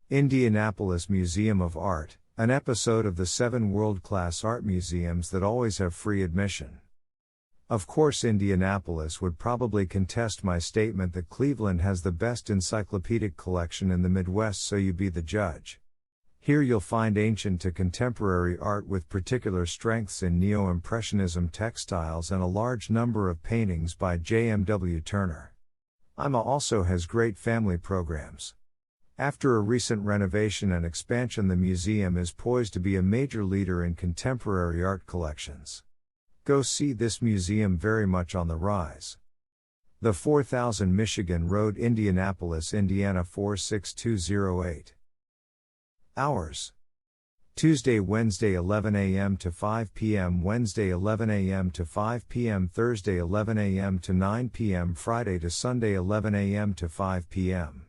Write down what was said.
Indianapolis Museum of Art, an episode of the 7 world-class art museums that always have free admission. Of course, Indianapolis would probably contest my statement that Cleveland has the best encyclopedic collection in the Midwest, so you be the judge. Here you'll find ancient to contemporary art with particular strengths in Neo-Impressionism textiles and a large number of paintings by J.M.W. Turner. IMA also has great family programs. After a recent renovation and expansion, the museum is poised to be a major leader in contemporary art collections. Go see this museum, very much on the rise. The 4000 Michigan Road, Indianapolis, Indiana 46208. Hours: Tuesday, Wednesday 11 a.m. to 5 p.m., Wednesday 11 a.m. to 5 p.m., Thursday 11 a.m. to 9 p.m., Friday to Sunday 11 a.m. to 5 p.m.